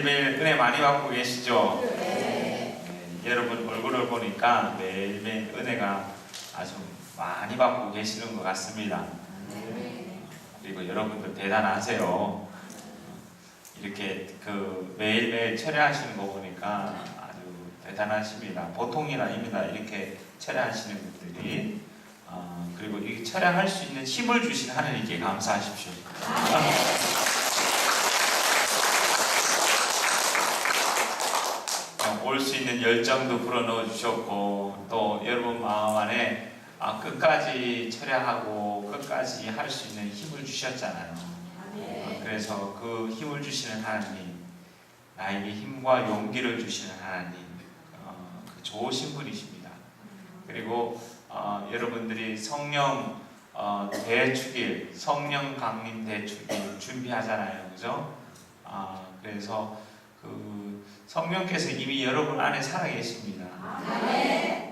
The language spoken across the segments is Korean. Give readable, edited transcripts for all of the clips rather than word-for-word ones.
매일매일 은혜 많이 받고 계시죠? 네. 여러분 얼굴을 보니까 매일매일 은혜가 아주 많이 받고 계시는 것 같습니다. 그리고 여러분들 대단하세요. 이렇게 매일매일 철회하시는 거 보니까 아주 대단하십니다. 보통이 아닙니다. 이렇게 철회하시는 것들이. 그리고 이 철회할 수 있는 힘을 주신 하나님께 감사하십시오. 올 수 있는 열정도 불어넣어 주셨고, 또 여러분 마음 안에 끝까지 철회하고 끝까지 할 수 있는 힘을 주셨잖아요. 그래서 그 힘을 주시는 하나님, 나에게 힘과 용기를 주시는 하나님, 좋으신 분이십니다. 그리고 여러분들이 성령 대축일, 성령 강림 대축일 준비하잖아요, 그죠? 그래서 성령께서 이미 여러분 안에 살아계십니다.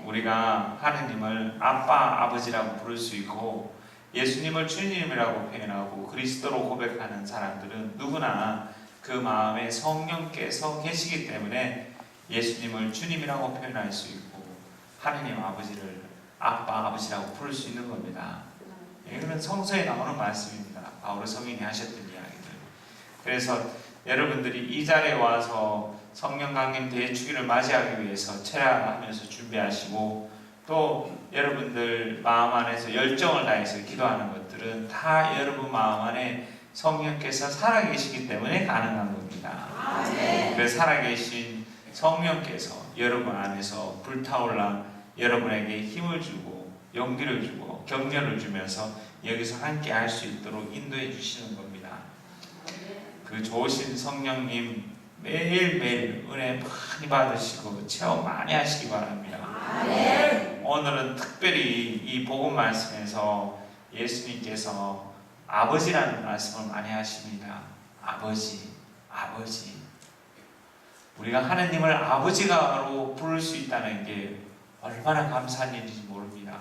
우리가 하느님을 아빠, 아버지라고 부를 수 있고, 예수님을 주님이라고 표현하고 그리스도로 고백하는 사람들은 누구나 그 마음에 성령께서 계시기 때문에 예수님을 주님이라고 표현할 수 있고 하느님 아버지를 아빠, 아버지라고 부를 수 있는 겁니다. 이거는 성서에 나오는 말씀입니다. 바울 성인이 하셨던 이야기들. 그래서 여러분들이 이 자리에 와서 성령 강림 대축일을 맞이하기 위해서 철야하면서 준비하시고, 또 여러분들 마음 안에서 열정을 다해서 기도하는 것들은 다 여러분 마음 안에 성령께서 살아계시기 때문에 가능한 겁니다. 그 살아계신 성령께서 여러분 안에서 불타올라 여러분에게 힘을 주고 용기를 주고 격려를 주면서 여기서 함께 할 수 있도록 인도해 주시는 겁니다. 그 좋으신 성령님 매일매일 은혜 많이 받으시고 체험 많이 하시기 바랍니다. 오늘은 특별히 이 복음 말씀에서 예수님께서 아버지라는 말씀을 많이 하십니다. 아버지, 아버지. 우리가 하나님을 아버지가로 부를 수 있다는 게 얼마나 감사한 일인지 모릅니다.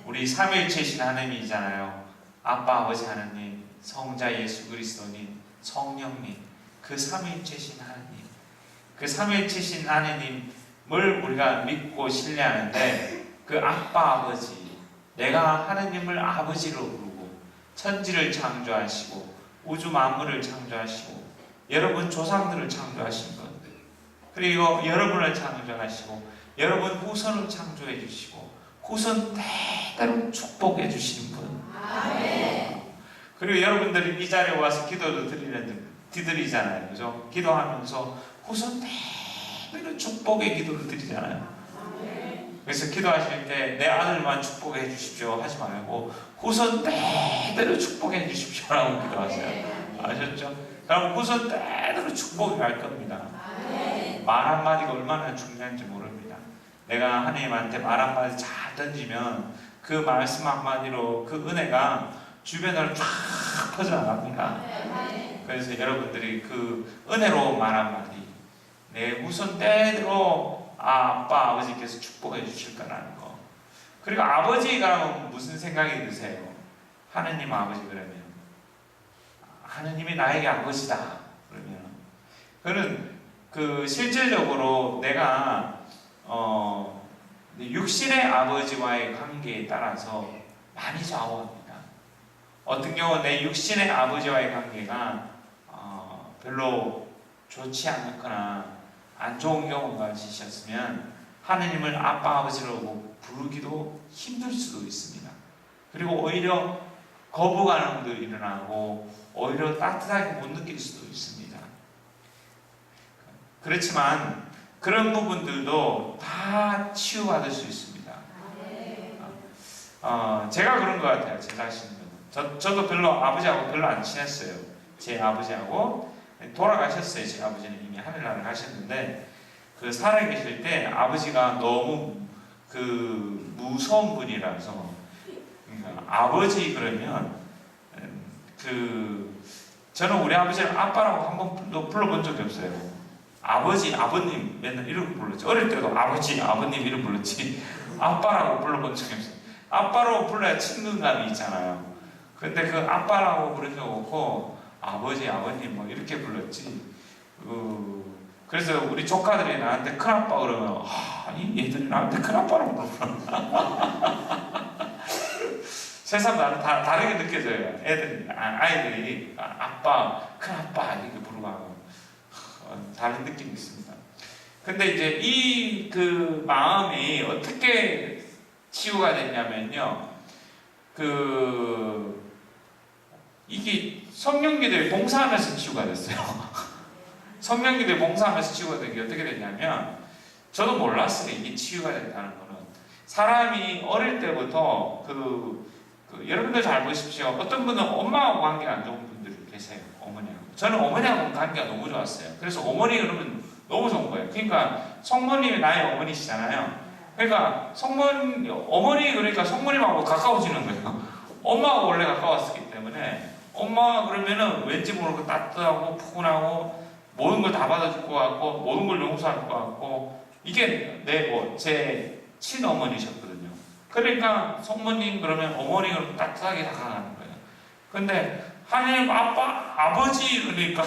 우리 삼위일체신 하나님이잖아요. 아빠, 아버지 하나님, 성자 예수 그리스도님, 성령님, 그 삼위일체신 하나님, 그 삼위일체신 하나님을 우리가 믿고 신뢰하는데, 그 아빠, 아버지, 내가 하나님을 아버지로 부르고 천지를 창조하시고 우주 만물을 창조하시고 여러분 조상들을 창조하신 것, 그리고 여러분을 창조하시고 여러분 후손을 창조해 주시고 후손 대대로 축복해 주시는 분. 그리고 여러분들이 이 자리에 와서 기도도 드리잖아요, 그죠? 기도하면서 후손 대대로 축복의 기도를 드리잖아요. 그래서 기도하실 때 내 아들만 축복해 주십시오 하지 말고 후손 대대로 축복해 주십시오라고 기도하세요. 아셨죠? 그럼 후손 대대로 축복이 갈 겁니다. 말 한마디가 얼마나 중요한지 모릅니다. 내가 하나님한테 말 한마디 잘 던지면 그 말씀 한마디로 그 은혜가 주변으로 쫙 퍼져나갑니다. 그래서 여러분들이 그 은혜로운 말 한마디, 내 후손 대대로 아빠, 아버지께서 축복해 주실 거라는 거. 그리고 아버지가 무슨 생각이 드세요? 하느님 아버지 그러면 하느님이 나에게 아버지다 그러면 그는 실질적으로 내가 육신의 아버지와의 관계에 따라서 많이 좌우합니다. 어떤 경우 내 육신의 아버지와의 관계가 별로 좋지 않거나 안 좋은 경우가 있으셨으면 하느님을 아빠, 아버지라고 부르기도 힘들 수도 있습니다. 그리고 오히려 거부감도 일어나고 오히려 따뜻하게 못 느낄 수도 있습니다. 그렇지만 그런 부분들도 다 치유받을 수 있습니다. 제가 그런 것 같아요. 제 자신도. 저도 아버지하고 별로 안 친했어요. 제 아버지하고 돌아가셨어요. 제 아버지는 이미 하늘나라를 가셨는데, 그 살아계실 때 아버지가 너무 무서운 분이라서, 그러니까 아버지 그러면 저는 우리 아버지를 아빠라고 한 번도 불러본 적이 없어요. 아버지, 아버님 맨날 이렇게 불렀지. 어릴 때도 아버지, 아버님 이렇게 불렀지 아빠라고 불러본 적이 없어요. 아빠라고 불러야 친근감이 있잖아요. 근데 그 아빠라고 부른 적 없고 아버지, 아버님 뭐 이렇게 불렀지. 그래서 우리 조카들이 나한테 큰아빠 그러면 이 얘들이 나한테 큰아빠라고 그러구나. 세상 나는 다르게 느껴져요. 아이들이 아빠, 큰아빠 이렇게 부르고 다른 느낌이 있습니다. 근데 이제 이 그 마음이 어떻게 치유가 됐냐면요. 이게 성령기도에 봉사하면서 치유가 됐어요. 성령기도에 봉사하면서 치유가 된 게 어떻게 됐냐면, 저도 몰랐어요. 이게 치유가 된다는 거는. 사람이 어릴 때부터 여러분들 잘 보십시오. 어떤 분은 엄마하고 관계가 안 좋은 분들이 계세요. 어머니하고. 저는 어머니하고 관계가 너무 좋았어요. 그래서 어머니 그러면 너무 좋은 거예요. 그러니까 성모님이 나의 어머니시잖아요. 그러니까 어머니 그러니까 성모님하고 가까워지는 거예요. 엄마하고 원래 가까웠기 때문에 엄마 그러면은 왠지 모르고 따뜻하고 푸근하고 모든 걸 다 받아줄 것 같고 모든 걸 용서할 것 같고, 이게 제 친어머니셨거든요. 그러니까 성모님 그러면 어머니 그러면 따뜻하게 다가가는 거예요. 근데 하나님 아버지 그러니까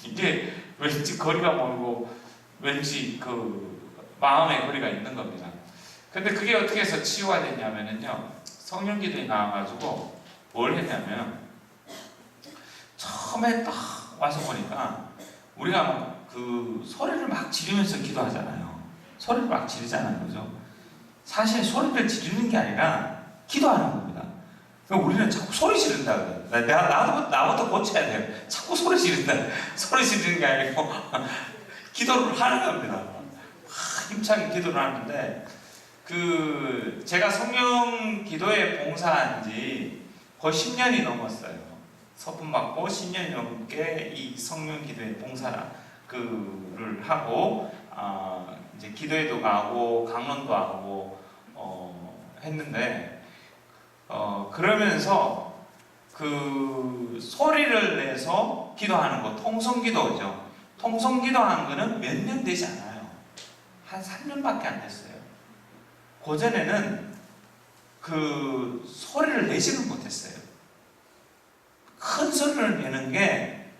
이게 왠지 거리가 멀고 왠지 마음의 거리가 있는 겁니다. 근데 그게 어떻게 해서 치유가 됐냐면요, 성령기도에 나와가지고 뭘 했냐면, 처음에 딱 와서 보니까 우리가 소리를 막 지르면서 기도하잖아요. 소리를 막 지르잖아요, 그죠? 사실 소리를 지르는 게 아니라 기도하는 겁니다. 그럼 우리는 자꾸 소리 지른다 그래요. 나부터 고쳐야 돼요. 자꾸 소리 지른다. 소리 지르는 게 아니고 기도를 하는 겁니다. 힘차게 기도를 하는데, 제가 성령 기도에 봉사한 지 거의 10년이 넘었어요. 서품 받고 10년이 넘게 이 성령 기도에 봉사를 하고, 이제 기도회도 가고 강론도 하고 했는데, 그러면서 소리를 내서 기도하는 거, 통성기도죠. 통성기도하는 거는 몇 년 되지 않아요. 한 3년밖에 안 됐어요. 그전에는 소리를 내지는 못했어요. 큰 소리를 내는 게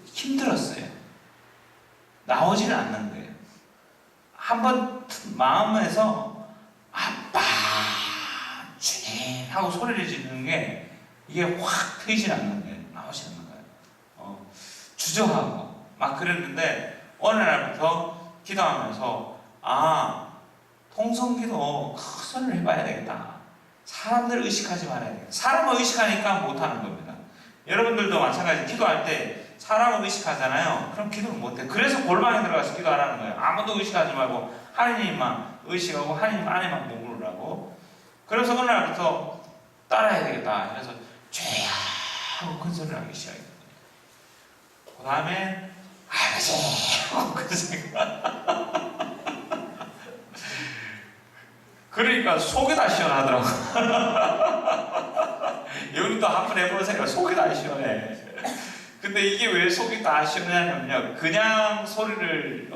힘들었어요. 나오지는 않는 거예요. 한번 마음에서 아빠 주님 하고 소리를 지르는 게 이게 확 트이지 않는 거예요. 나오지 않는 거예요. 주저하고 막 그랬는데, 어느 날부터 기도하면서 통성기도 큰 소리를 해봐야 되겠다. 사람들 의식하지 말아야 되겠다. 사람을 의식하니까 못하는 겁니다. 여러분들도 마찬가지. 기도할 때 사람을 의식하잖아요. 그럼 기도를 못해. 그래서 골방에 들어가서 기도하라는 거예요. 아무도 의식하지 말고 하나님만 의식하고 하나님 안에만 머무르라고. 그래서 어느 날부터 따라야 되겠다. 그래서 죄야 하고 큰 소리를 하기 시작해요. 그 다음에 아버지 하고 큰 소리가 그러니까 속이 다 시원하더라고. 여기도 한번 해보세요. 속이 다 시원해. 근데 이게 왜 속이 다 시원하냐면요, 그냥 소리를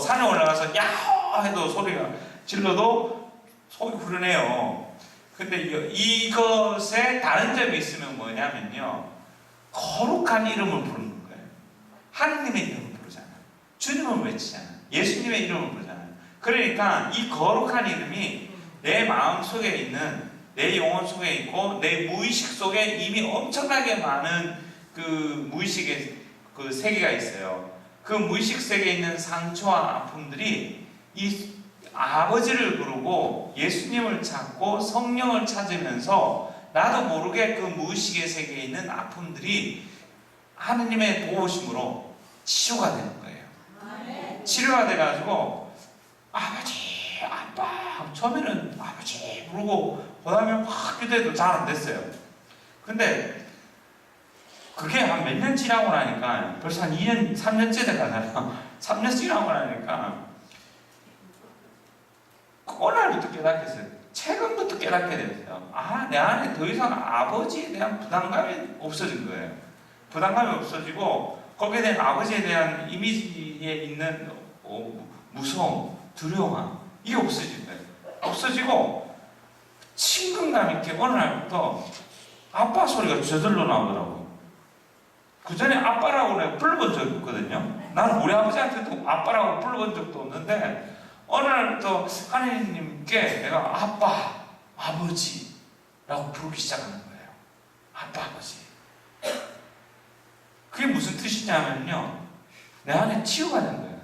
산에 올라가서 야호 해도 소리가 질러도 속이 후련해요. 근데 이것에 다른 점이 있으면 뭐냐면요, 거룩한 이름을 부르는 거예요. 하느님의 이름을 부르잖아요. 주님을 외치잖아요. 예수님의 이름을 부르잖아요. 그러니까 이 거룩한 이름이 내 마음 속에 있는, 내 영혼 속에 있고 내 무의식 속에 이미 엄청나게 많은 무의식의 세계가 있어요. 그 무의식 세계에 있는 상처와 아픔들이 이 아버지를 부르고 예수님을 찾고 성령을 찾으면서 나도 모르게 그 무의식의 세계에 있는 아픔들이 하느님의 도우심으로 치유가 되는 거예요. 치료가 돼가지고 아버지, 아빠, 처음에는 아버지 부르고 그 다음에 확 기도해도 잘 안 됐어요. 근데 그게 한 몇 년 지나고 나니까, 벌써 한 2년, 3년째 돼가잖아요. 3년 지나고 나니까 어느 날부터 깨닫겠어요. 최근부터 깨닫게 됐어요. 내 안에 더 이상 아버지에 대한 부담감이 없어진 거예요. 부담감이 없어지고 거기에 대한 아버지에 대한 이미지에 있는 무서움, 두려움, 이게 없어진 거예요. 없어지고 친근감 있게 어느 날부터 아빠 소리가 저절로 나오더라고요. 그 전에 아빠라고 내가 불러본 적이 없거든요. 나는 우리 아버지한테도 아빠라고 불러본 적도 없는데 어느 날 또 하나님께 내가 아빠, 아버지라고 부르기 시작하는 거예요. 아빠, 아버지. 그게 무슨 뜻이냐면요, 내 안에 치유가 된 거예요.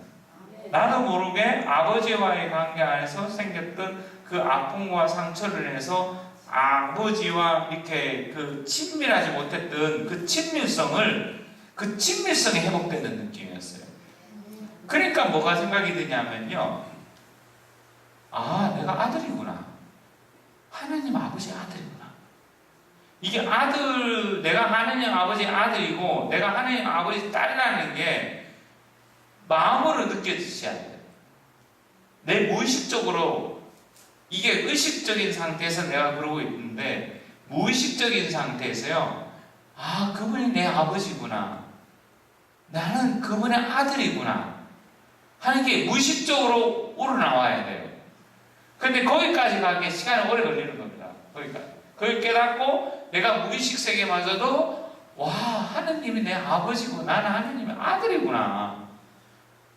나도 모르게 아버지와의 관계 안에서 생겼던 그 아픔과 상처를 인해서 아버지와 이렇게 그 친밀하지 못했던 그 친밀성이 회복되는 느낌이었어요. 그러니까 뭐가 생각이 드냐면요, 아, 내가 아들이구나. 하나님 아버지 아들이구나. 이게 내가 하나님 아버지 아들이고 내가 하나님 아버지 딸이라는 게 마음으로 느껴지셔야 돼요. 내 무의식적으로, 이게 의식적인 상태에서 내가 그러고 있는데 무의식적인 상태에서요, 아, 그분이 내 아버지구나, 나는 그분의 아들이구나 하는 게 무의식적으로 우러나와야 돼요. 근데 거기까지 가기에 시간이 오래 걸리는 겁니다. 거기 깨닫고 내가 무의식 세계마저도 와, 하느님이 내 아버지고 나는 하느님의 아들이구나.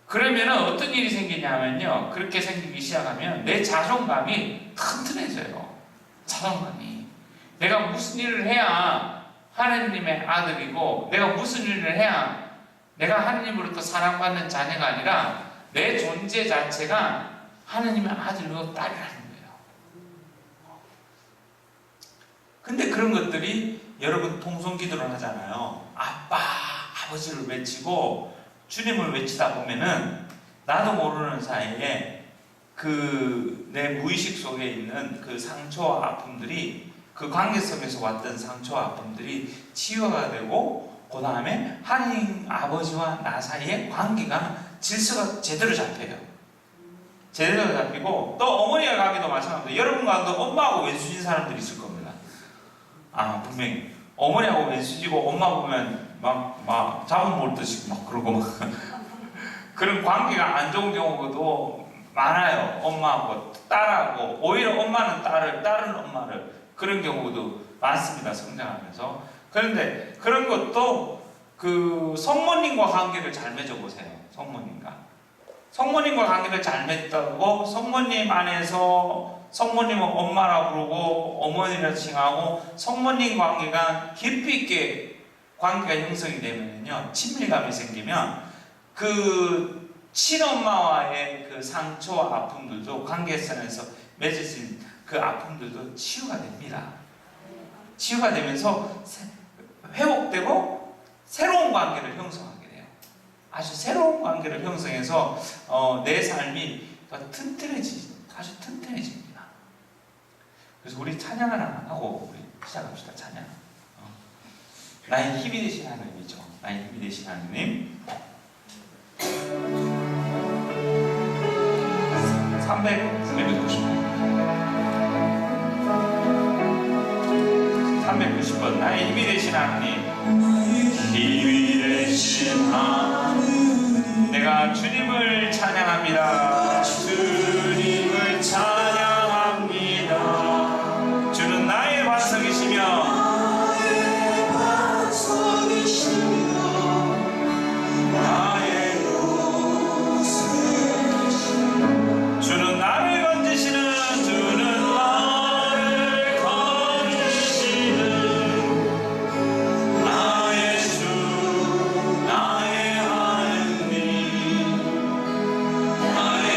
그러면 어떤 일이 생기냐면요, 그렇게 생기기 시작하면 내 자존감이 튼튼해져요. 자존감이. 내가 무슨 일을 해야 하느님의 아들이고, 내가 무슨 일을 해야 내가 하느님으로부터 사랑받는 자녀가 아니라 내 존재 자체가 하느님의 아들이고 딸이라는 거예요. 근데 그런 것들이 여러분 통성기도를 하잖아요. 아빠, 아버지를 외치고 주님을 외치다 보면은 나도 모르는 사이에 그 내 무의식 속에 있는 그 상처와 아픔들이, 그 관계 속에서 왔던 상처와 아픔들이 치유가 되고, 그 다음에 하나님 아버지와 나 사이의 관계가 질서가 제대로 잡혀요. 제대로 잡히고, 또 어머니가 가기도 마찬가지입니다. 여러분 가도 엄마하고 왼수진 사람들이 있을 겁니다. 아, 분명히 어머니하고 왼수지고 엄마 보면 막 잡은 몰듯이 막 그러고 막 그런 관계가 안 좋은 경우도 많아요. 엄마하고 딸하고, 오히려 엄마는 딸을, 딸은 엄마를, 그런 경우도 많습니다. 성장하면서. 그런데 그런 것도 그 성모님과 관계를 잘 맺어보세요. 성모님과 관계를 잘 맺다고 성모님 안에서 성모님은 엄마라 부르고 어머니라 칭하고 성모님 관계가 깊이 있게 관계가 형성이 되면요, 친밀감이 생기면 그 친엄마와의 그 상처와 아픔들도, 관계선에서 맺어진 그 아픔들도 치유가 됩니다. 치유가 되면서 회복되고 새로운 관계를 형성하게 돼요. 아주 새로운 관계를 형성해서 내 삶이 아주 튼튼해집니다. 그래서 우리 찬양 하나 하고 우리 시작합시다. 찬양. 나의 힘이 되신 하나님이죠. 나의 힘이 되신 하나님. 390번. 나의 힘이 되신 하나님. 힘이 되신 하나님. 내가 주님을 찬양합니다. 주님을 찬양합니다. 주는 나의 반석이시며 I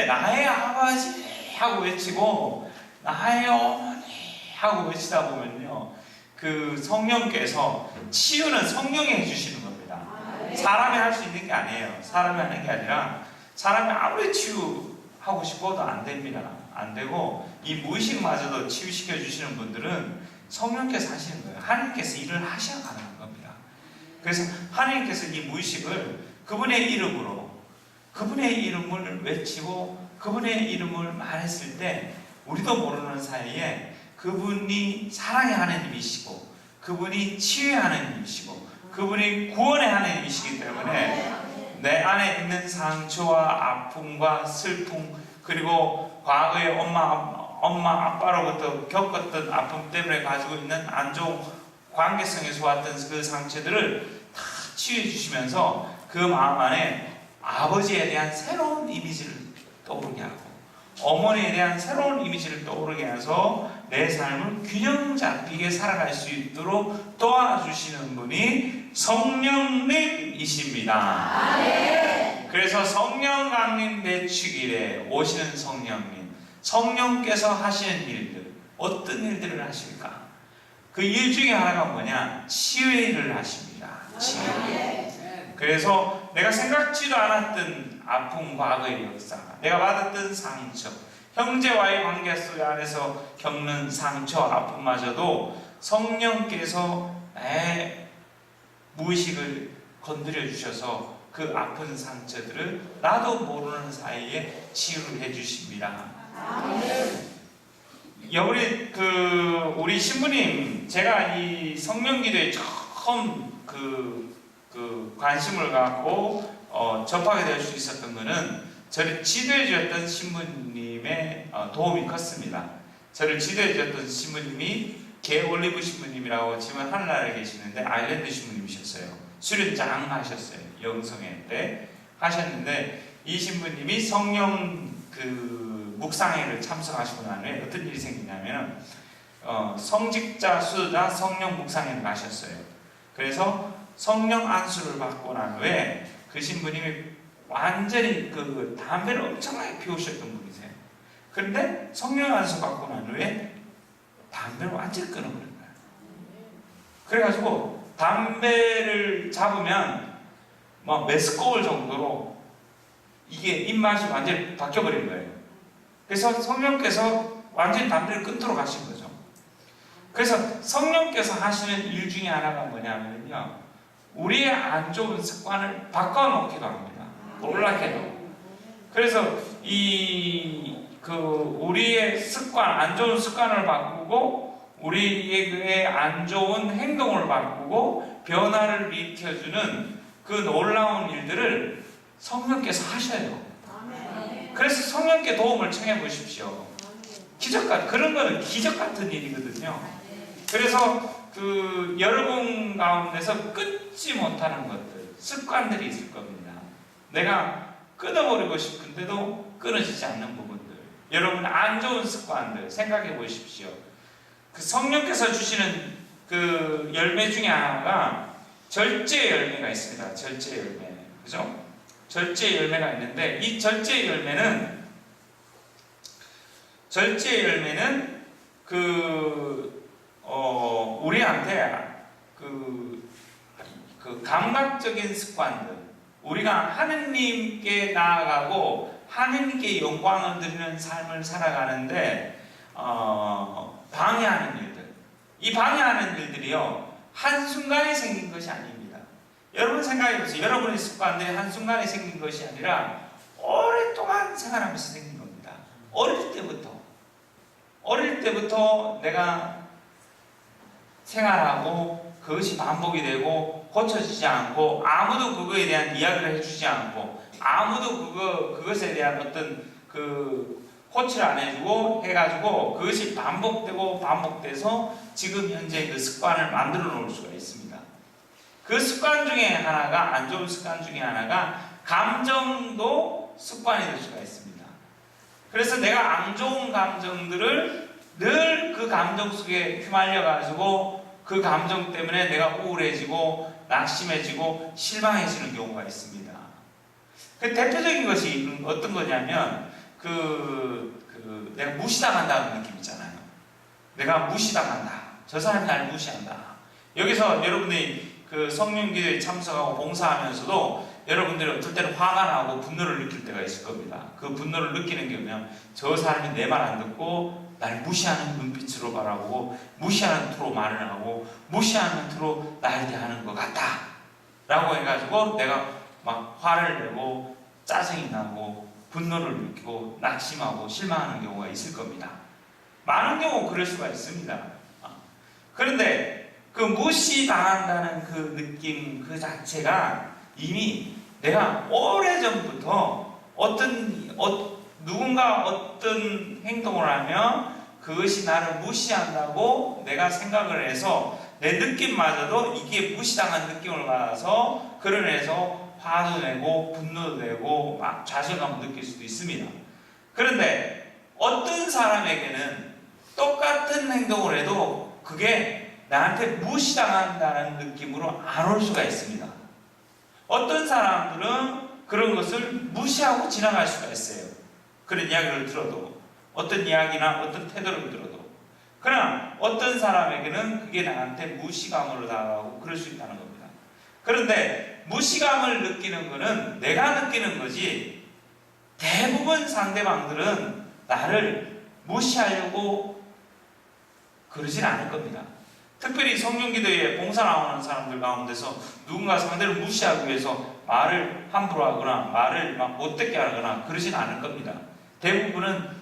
나의 아버지 하고 외치고 나의 어머니 하고 외치다 보면요, 그 성령께서 치유는 성령이 해주시는 겁니다. 사람이 할 수 있는 게 아니에요. 사람이 하는 게 아니라 사람이 아무리 치유하고 싶어도 안 됩니다. 안 되고 이 무의식마저도 치유시켜 주시는 분들은 성령께서 하시는 거예요. 하나님께서 일을 하셔야 가능한 겁니다. 그래서 하나님께서 이 무의식을 그분의 이름으로, 그분의 이름을 외치고 그분의 이름을 말했을 때 우리도 모르는 사이에 그분이 사랑의 하나님이시고 그분이 치유의 하나님이시고 그분이 구원의 하나님이시기 때문에 내 안에 있는 상처와 아픔과 슬픔, 그리고 과거에 엄마 아빠로부터 겪었던 아픔 때문에 가지고 있는 안 좋은 관계성에서 왔던 그 상처들을 다 치유해 주시면서 그 마음 안에 아버지에 대한 새로운 이미지를 떠오르게 하고 어머니에 대한 새로운 이미지를 떠오르게 해서 내 삶을 균형 잡히게 살아갈 수 있도록 도와주시는 분이 성령님이십니다. 그래서 성령 강림 대축일에 오시는 성령님, 성령께서 하시는 일들, 어떤 일들을 하실까? 그 일 중에 하나가 뭐냐? 치유의 일을 하십니다. 치유. 그래서 내가 생각지도 않았던 아픔, 과거의 역사, 내가 받았던 상처, 형제와의 관계 속 안에서 겪는 상처, 아픔마저도 성령께서 내 무의식을 건드려 주셔서 그 아픈 상처들을 나도 모르는 사이에 치유를 해주십니다. 우리 신부님, 제가 이 성령기도에 처음 관심을 갖고 접하게 될 수 있었던 것은 저를 지도해 주셨던 신부님의 도움이 컸습니다. 저를 지도해 주셨던 신부님이 개올리브 신부님이라고 지금 하늘나라에 계시는데 아일랜드 신부님이셨어요. 수련장 하셨어요. 영성회 때 하셨는데 이 신부님이 성령 묵상회를 참석하시고 난 후에 어떤 일이 생기냐면 성직자, 수자, 성령 묵상회를 하셨어요. 그래서 성령 안수를 받고 난 후에 그 신부님이 완전히 담배를 엄청나게 피우셨던 분이세요. 그런데 성령 안수 받고 난 후에 담배를 완전히 끊어버린 거예요. 그래가지고 담배를 잡으면 메스꺼울 정도로 이게 입맛이 완전히 바뀌어버린 거예요. 그래서 성령께서 완전히 담배를 끊도록 하신 거죠. 그래서 성령께서 하시는 일 중에 하나가 뭐냐면요, 우리의 안 좋은 습관을 바꿔놓기도 합니다. 놀랍게도. 그래서 우리의 습관, 안 좋은 습관을 바꾸고 우리의 안 좋은 행동을 바꾸고 변화를 일으켜주는 그 놀라운 일들을 성령께서 하셔요. 그래서 성령께 도움을 청해 보십시오. 그런 거는 기적 같은 일이거든요. 그래서 여러분 가운데서 끊지 못하는 것들, 습관들이 있을 겁니다. 내가 끊어버리고 싶은데도 끊어지지 않는 부분들, 여러분 안 좋은 습관들 생각해 보십시오. 그 성령께서 주시는 그 열매 중에 하나가 절제 열매가 있습니다. 절제 열매, 그죠? 절제 열매가 있는데 이 절제 열매는 우리한테 그 감각적인 습관들, 우리가 하느님께 나아가고 하느님께 영광을 드리는 삶을 살아가는데 방해하는 일들, 이 방해하는 일들이요 한순간에 생긴 것이 아닙니다. 여러분 생각해 보세요. 여러분의 습관들이 한순간에 생긴 것이 아니라 오랫동안 생활하면서 생긴 겁니다. 어릴 때부터 내가 생활하고 그것이 반복이 되고 고쳐지지 않고 아무도 그거에 대한 이야기를 해주지 않고 아무도 그것에 대한 어떤 코치를 안 해주고 해가지고 그것이 반복돼서 지금 현재 그 습관을 만들어 놓을 수가 있습니다. 그 습관 중에 하나가, 안 좋은 습관 중에 하나가 감정도 습관이 될 수가 있습니다. 그래서 내가 안 좋은 감정들을 늘 그 감정 속에 휘말려가지고 그 감정 때문에 내가 우울해지고 낙심해지고 실망해지는 경우가 있습니다. 그 대표적인 것이 어떤 거냐면 내가 무시당한다는 느낌 있잖아요. 내가 무시당한다. 저 사람이 나를 무시한다. 여기서 여러분들이 그 성령기도에 참석하고 봉사하면서도 여러분들이 어떨 때는 화가 나고 분노를 느낄 때가 있을 겁니다. 그 분노를 느끼는 게 뭐냐면 저 사람이 내 말 안 듣고 날 무시하는 눈빛으로 바라보고 무시하는 투로 말을 하고 무시하는 투로 날 대하는 것 같다 라고 해가지고 내가 막 화를 내고 짜증이 나고 분노를 느끼고 낙심하고 실망하는 경우가 있을 겁니다. 많은 경우 그럴 수가 있습니다. 그런데 그 무시당한다는 그 느낌 그 자체가 이미 내가 오래전부터 누군가 어떤 행동을 하면 그것이 나를 무시한다고 내가 생각을 해서 내 느낌마저도 이게 무시당한 느낌을 받아서 그러면서 화도 내고 분노도 내고 막 좌절감을 느낄 수도 있습니다. 그런데 어떤 사람에게는 똑같은 행동을 해도 그게 나한테 무시당한다는 느낌으로 안 올 수가 있습니다. 어떤 사람들은 그런 것을 무시하고 지나갈 수가 있어요. 그런 이야기를 들어도 어떤 이야기나 어떤 태도를 들어도. 그러나 어떤 사람에게는 그게 나한테 무시감으로 다가오고 그럴 수 있다는 겁니다. 그런데 무시감을 느끼는 것은 내가 느끼는 거지 대부분 상대방들은 나를 무시하려고 그러진 않을 겁니다. 특별히 성령기도에 봉사 나오는 사람들 가운데서 누군가 상대를 무시하기 위해서 말을 함부로 하거나 말을 막 못듣게 하거나 그러진 않을 겁니다. 대부분은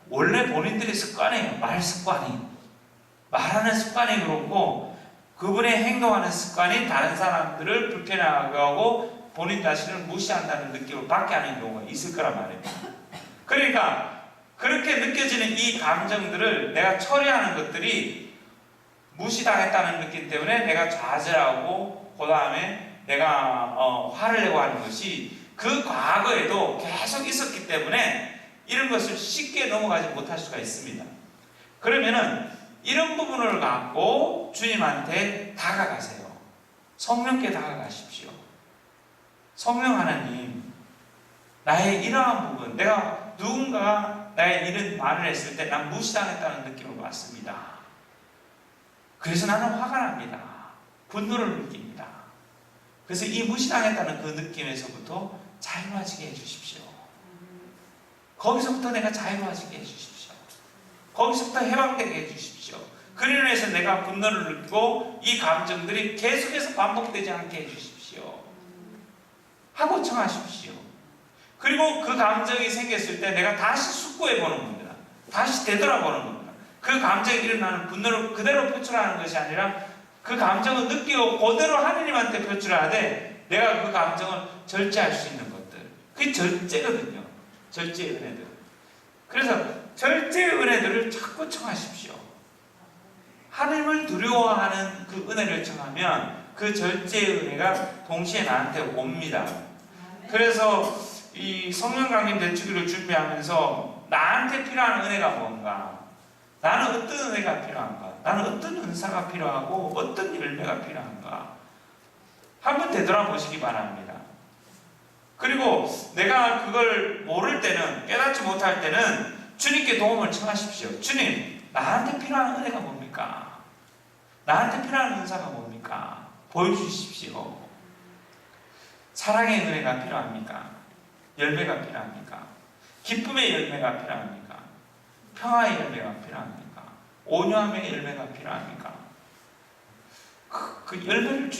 원래 본인들의 습관이에요. 말 습관이. 말하는 습관이 그렇고 그분의 행동하는 습관이 다른 사람들을 불편하게 하고 본인 자신을 무시한다는 느낌을 받게 하는 경우가 있을 거란 말입니다. 그러니까 그렇게 느껴지는 이 감정들을 내가 처리하는 것들이 무시당했다는 느낌 때문에 내가 좌절하고 그 다음에 내가 화를 내고 하는 것이 그 과거에도 계속 있었기 때문에 이런 것을 쉽게 넘어가지 못할 수가 있습니다. 그러면은 이런 부분을 갖고 주님한테 다가가세요. 성령께 다가가십시오. 성령 하나님, 나의 이러한 부분, 내가 누군가 나의 이런 말을 했을 때 난 무시당했다는 느낌을 받습니다. 그래서 나는 화가 납니다. 분노를 느낍니다. 그래서 이 무시당했다는 그 느낌에서부터 자유로워지게 해주십시오. 거기서부터 내가 자유로워지게 해주십시오. 거기서부터 해방되게 해주십시오. 그로 인해서 내가 분노를 느끼고 이 감정들이 계속해서 반복되지 않게 해주십시오. 하고 청하십시오. 그리고 그 감정이 생겼을 때 내가 다시 숙고해 보는 겁니다. 다시 되돌아보는 겁니다. 그 감정이 일어나는 분노를 그대로 표출하는 것이 아니라 그 감정을 느끼고 그대로 하느님한테 표출하되 내가 그 감정을 절제할 수 있는 것들. 그게 절제거든요. 절제의 은혜들. 그래서 절제의 은혜들을 자꾸 청하십시오. 하나님을 두려워하는 그 은혜를 청하면 그 절제의 은혜가 동시에 나한테 옵니다. 그래서 이 성령 강림 대축기를 준비하면서 나한테 필요한 은혜가 뭔가, 나는 어떤 은혜가 필요한가, 나는 어떤 은사가 필요하고 어떤 열매가 필요한가 한번 되돌아보시기 바랍니다. 그리고 내가 그걸 모를 때는, 깨닫지 못할 때는 주님께 도움을 청하십시오. 주님, 나한테 필요한 은혜가 뭡니까? 나한테 필요한 은사가 뭡니까? 보여주십시오. 사랑의 은혜가 필요합니까? 열매가 필요합니까? 기쁨의 열매가 필요합니까? 평화의 열매가 필요합니까? 온유함의 열매가 필요합니까? 그 열매를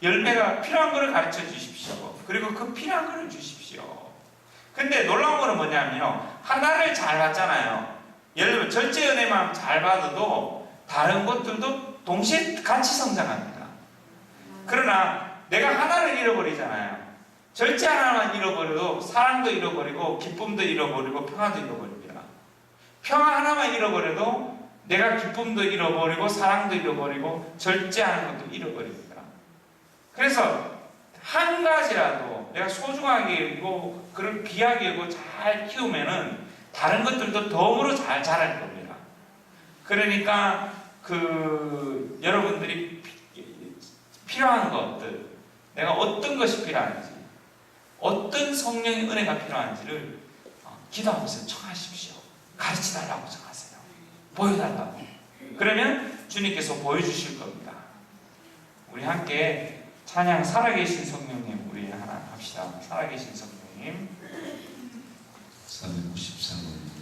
열매가 필요한 것을 가르쳐 주십시오. 그리고 그 필요한 것을 주십시오. 근데 놀라운 것은 뭐냐면요, 하나를 잘 받잖아요. 예를 들면 절제 은혜만 잘 받아도 다른 것들도 동시에 같이 성장합니다. 그러나 내가 하나를 잃어버리잖아요. 절제 하나만 잃어버려도 사랑도 잃어버리고 기쁨도 잃어버리고 평화도 잃어버립니다. 평화 하나만 잃어버려도 내가 기쁨도 잃어버리고 사랑도 잃어버리고 절제하는 것도 잃어버립니다. 그래서 한 가지라도 내가 소중하게 여기고 그걸 귀하게 여기고 잘 키우면은 다른 것들도 덤으로 잘 자랄 겁니다. 그러니까 여러분들이 필요한 것들, 내가 어떤 것이 필요한지, 어떤 성령의 은혜가 필요한지를 기도하면서 청하십시오. 가르치달라고 청하세요. 보여달라고. 그러면 주님께서 보여주실 겁니다. 우리 함께 찬양 살아계신 성령님 우리 하나 합시다. 살아계신 성령님 493번입니다.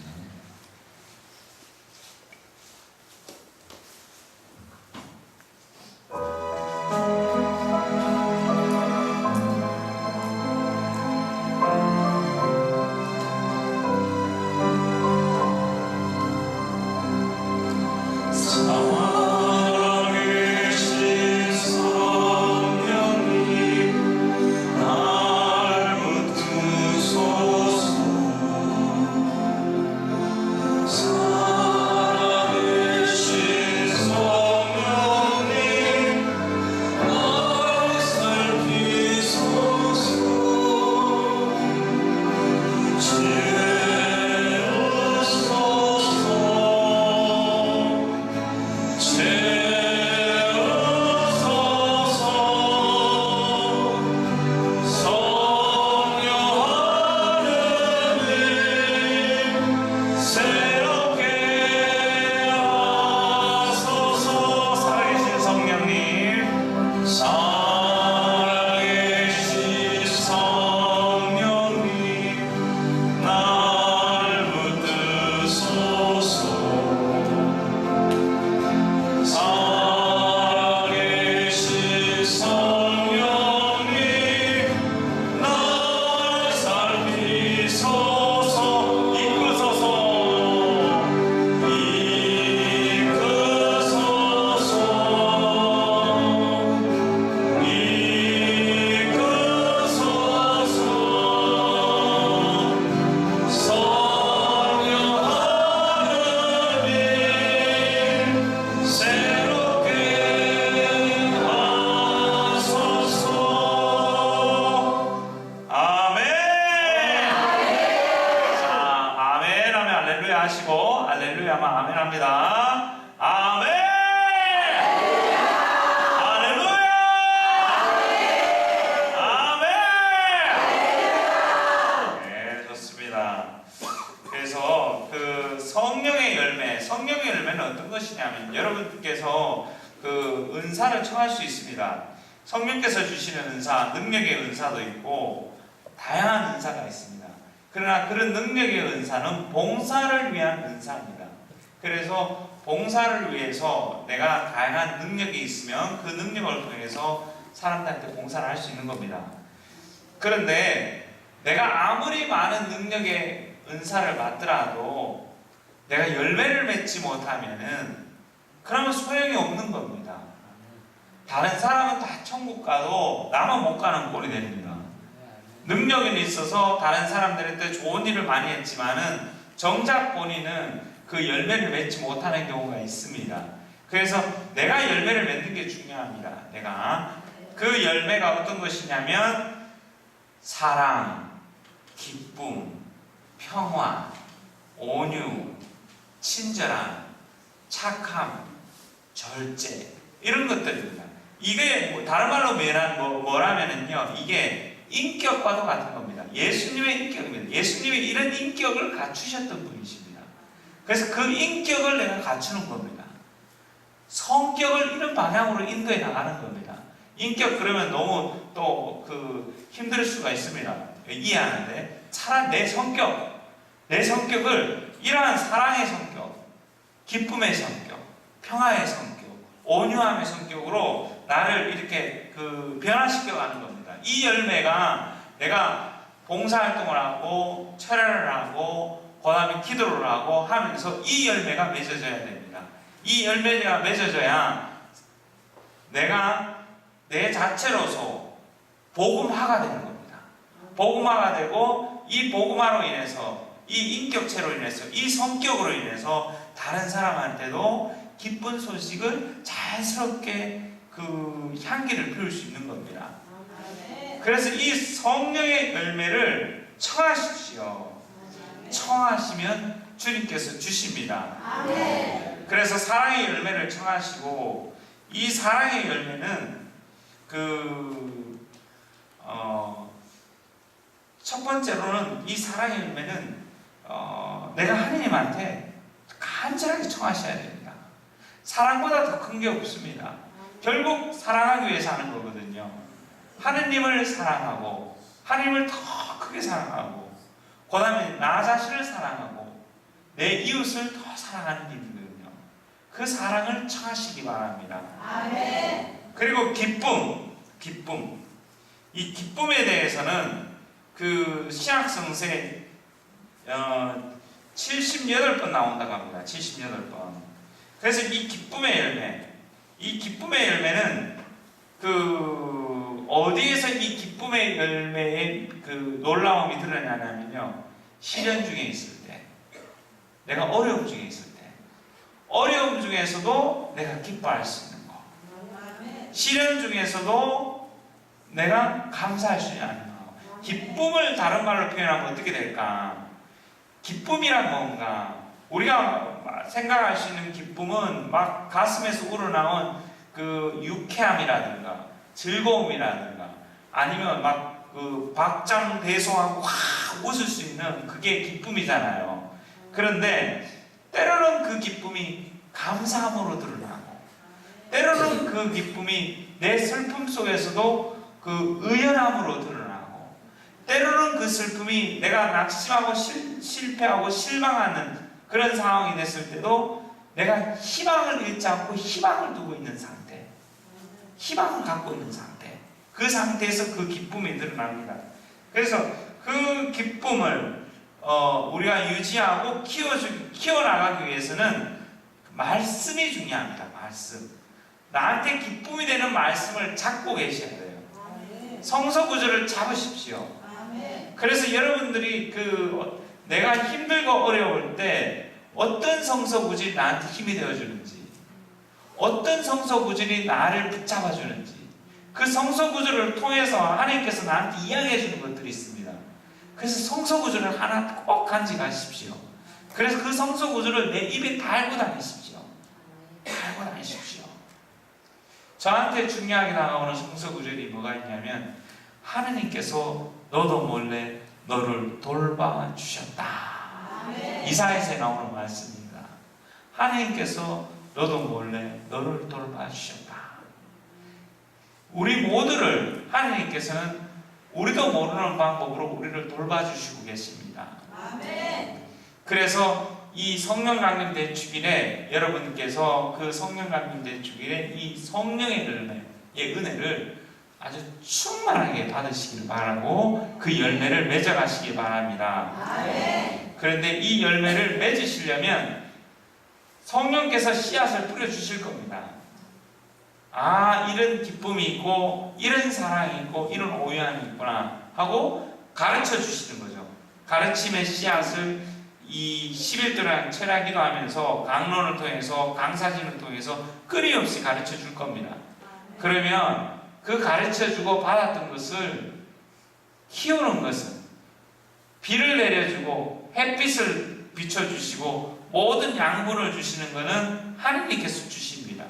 하시고 할렐루야만 아멘 합니다. 아멘! 할렐루야! 아멘! 네, 좋습니다. 그래서 그 성령의 열매는 어떤 것이냐면 여러분께서 그 은사를 청할 수 있습니다. 성령께서 주시는 은사, 능력의 은사도 있고 다양한 은사가 있습니다. 그러나 그런 능력의 은사는 봉사를 위한 은사입니다. 그래서 봉사를 위해서 내가 다양한 능력이 있으면 그 능력을 통해서 사람들한테 봉사를 할 수 있는 겁니다. 그런데 내가 아무리 많은 능력의 은사를 받더라도 내가 열매를 맺지 못하면은 그러면 소용이 없는 겁니다. 다른 사람은 다 천국 가도 나만 못 가는 꼴이 됩니다. 능력은 있어서 다른 사람들한테 좋은 일을 많이 했지만은 정작 본인은 그 열매를 맺지 못하는 경우가 있습니다. 그래서 내가 열매를 맺는 게 중요합니다. 내가 그 열매가 어떤 것이냐면 사랑, 기쁨, 평화, 온유, 친절함, 착함, 절제 이런 것들입니다. 이게 다른 말로 뭐라면은요, 이게 인격과도 같은 겁니다. 예수님의 인격입니다. 예수님이 이런 인격을 갖추셨던 분이십니다. 그래서 그 인격을 내가 갖추는 겁니다. 성격을 이런 방향으로 인도해 나가는 겁니다. 인격 그러면 너무 또 그 힘들 수가 있습니다. 이해하는데 차라리 내 성격을 이러한 사랑의 성격, 기쁨의 성격, 평화의 성격, 온유함의 성격으로 나를 이렇게 그 변화시켜 가는 겁니다. 이 열매가 내가 봉사활동을 하고 철야를 하고 그 다음에 기도를 하고 하면서 이 열매가 맺어져야 됩니다. 이 열매가 맺어져야 내가 내 자체로서 복음화가 되는 겁니다. 복음화가 되고 이 복음화로 인해서 이 인격체로 인해서 이 성격으로 인해서 다른 사람한테도 기쁜 소식을 자연스럽게 그 향기를 피울 수 있는 겁니다. 그래서 이 성령의 열매를 청하십시오. 청하시면 주님께서 주십니다. 그래서 사랑의 열매를 청하시고 이 사랑의 열매는 첫 번째로는 이 사랑의 열매는 내가 하느님한테 간절하게 청하셔야 됩니다. 사랑보다 더 큰 게 없습니다. 결국 사랑하기 위해서 하는 거거든요. 하느님을 사랑하고 하느님을 더 크게 사랑하고 그 다음에 나 자신을 사랑하고 내 이웃을 더 사랑하는 일이거든요. 그 사랑을 청하시기 바랍니다. 아멘. 그리고 기쁨. 이 기쁨에 대해서는 그 신약성서에 78번 나온다고 합니다. 78번. 그래서 이 기쁨의 열매는 그 어디에서 이 기쁨의 열매의 그 놀라움이 드러나냐면요, 시련 중에 있을 때, 내가 어려움 중에 있을 때, 어려움 중에서도 내가 기뻐할 수 있는 거, 시련 중에서도 내가 감사할 수 있는 거. 기쁨을 다른 말로 표현하면 어떻게 될까? 기쁨이란 뭔가, 우리가 생각할 수 있는 기쁨은 막 가슴에서 우러나온 그 유쾌함이라든가 즐거움이라든가 아니면 막 그 박장대소하고 확 웃을 수 있는 그게 기쁨이잖아요. 그런데 때로는 그 기쁨이 감사함으로 드러나고, 때로는 그 기쁨이 내 슬픔 속에서도 그 의연함으로 드러나고, 때로는 그 슬픔이 내가 낙심하고 실패하고 실망하는 그런 상황이 됐을 때도 내가 희망을 잃지 않고 희망을 두고 있는 상태, 희망을 갖고 있는 상태, 그 상태에서 그 기쁨이 드러납니다. 그래서 그 기쁨을 우리가 유지하고 키워나가기 위해서는 말씀이 중요합니다. 말씀. 나한테 기쁨이 되는 말씀을 잡고 계셔야 돼요. 성서 구절을 잡으십시오. 그래서 여러분들이 내가 힘들고 어려울 때 어떤 성서 구절이 나한테 힘이 되어주는지, 어떤 성서 구절이 나를 붙잡아주는지, 그 성서 구절을 통해서 하나님께서 나한테 이야기해 주는 것들이 있습니다. 그래서 성서 구절을 하나 꼭 간직하십시오. 그래서 그 성서 구절을 내 입에 달고 다니십시오. 달고 다니십시오. 저한테 중요하게 다가오는 성서 구절이 뭐가 있냐면, 하느님께서 너도 몰래 너를 돌봐주셨다. 이사야서에 나오는 말씀입니다. 하나님께서 너도 몰래 너를 돌봐주셨다. 우리 모두를 하나님께서는 우리도 모르는 방법으로 우리를 돌봐주시고 계십니다. 그래서 이 성령 강림 대축일에 여러분께서 그 성령 강림 대축일에 이 성령의 열매의 은혜를 아주 충만하게 받으시길 바라고 그 열매를 맺어가시기 바랍니다. 그런데 이 열매를 맺으시려면 성령께서 씨앗을 뿌려주실 겁니다. 아, 이런 기쁨이 있고 이런 사랑이 있고 이런 오유함이 있구나 하고 가르쳐 주시는 거죠. 가르침의 씨앗을 이 10일 동안 철야 기도하면서 강론을 통해서 강사진을 통해서 끊임없이 가르쳐 줄 겁니다. 그러면 그 가르쳐주고 받았던 것을 키우는 것은 비를 내려주고 햇빛을 비춰주시고 모든 양분을 주시는 것은 하나님께서 주십니다.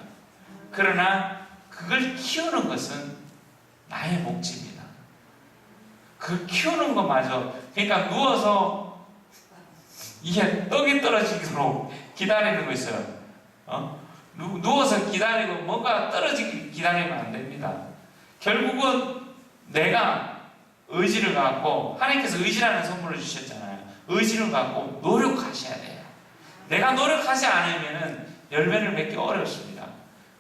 그러나 그걸 키우는 것은 나의 몫입니다. 그 키우는 것마저, 그러니까 누워서 이게 떡이 떨어지도록 기다리는 거 있어요. 누워서 기다리고 뭔가 떨어지기 기다리면 안 됩니다. 결국은 내가 의지를 갖고, 하나님께서 의지라는 선물을 주셨잖아요. 의지를 갖고 노력하셔야 돼요. 내가 노력하지 않으면 열매를 맺기 어렵습니다.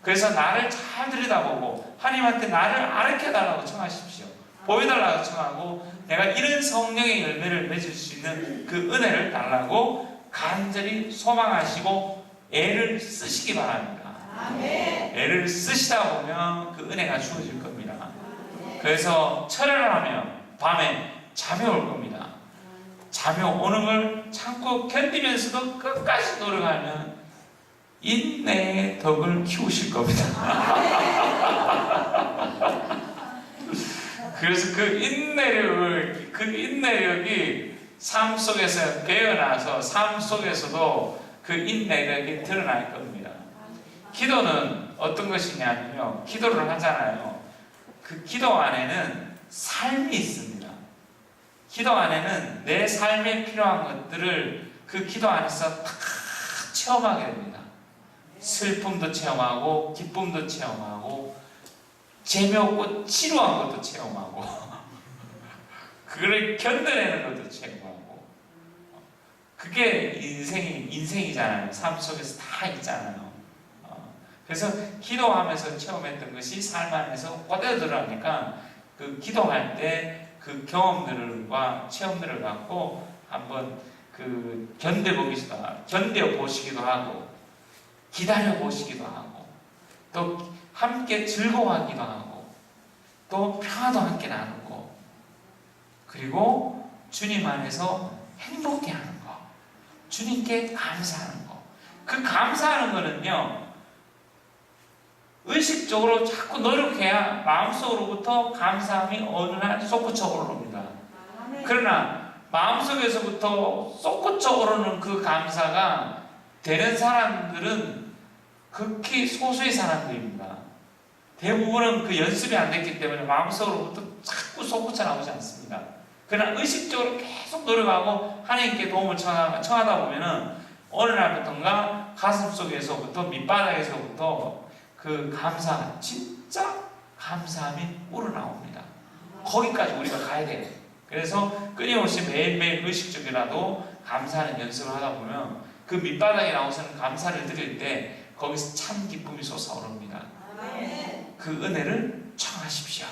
그래서 나를 잘 들여다보고 하나님한테 나를 가르쳐달라고 청하십시오. 보여달라고 청하고 내가 이런 성령의 열매를 맺을 수 있는 그 은혜를 달라고 간절히 소망하시고 애를 쓰시기 바랍니다. 애를 쓰시다 보면 그 은혜가 주어질 겁니다. 그래서 철야를 하면 밤에 잠이 올 겁니다. 잠이 오는 걸 참고 견디면서도 끝까지 노력하면 인내의 덕을 키우실 겁니다. 그래서 그 인내력이 삶 속에서 배어나서 삶 속에서도 그 인내력이 드러날 겁니다. 기도는 어떤 것이냐면요, 기도를 하잖아요. 그 기도 안에는 삶이 있습니다. 기도 안에는 내 삶에 필요한 것들을 그 기도 안에서 다 체험하게 됩니다. 슬픔도 체험하고 기쁨도 체험하고 재미없고 지루한 것도 체험하고 그걸 견뎌내는 것도 체험하고 그게 인생이잖아요. 삶 속에서 다 있잖아요. 그래서 기도하면서 체험했던 것이 삶 안에서 그대로 들어가니까 그 기도할 때 그 경험들과 체험들을 갖고 한번 그 견뎌보시기도 하고 기다려보시기도 하고 또 함께 즐거워하기도 하고 또 평화도 함께 나누고 그리고 주님 안에서 행복해하는 거, 주님께 감사하는 거. 그 감사하는 거는요 의식적으로 자꾸 노력해야 마음속으로부터 감사함이 어느 날 솟구쳐 오릅니다. 그러나 마음속에서부터 솟구쳐 오르는 그 감사가 되는 사람들은 극히 소수의 사람들입니다. 대부분은 그 연습이 안 됐기 때문에 마음속으로부터 자꾸 솟구쳐 나오지 않습니다. 그러나 의식적으로 계속 노력하고 하나님께 도움을 청하다 보면은 어느 날부터인가 가슴 속에서부터 밑바닥에서부터 그 감사, 진짜 감사함이 우러나옵니다. 거기까지 우리가 가야 돼요. 그래서 끊임없이 매일매일 의식적이라도 감사하는 연습을 하다 보면 그 밑바닥에 나오서는 감사를 드릴 때 거기서 참 기쁨이 솟아오릅니다. 그 은혜를 청하십시오.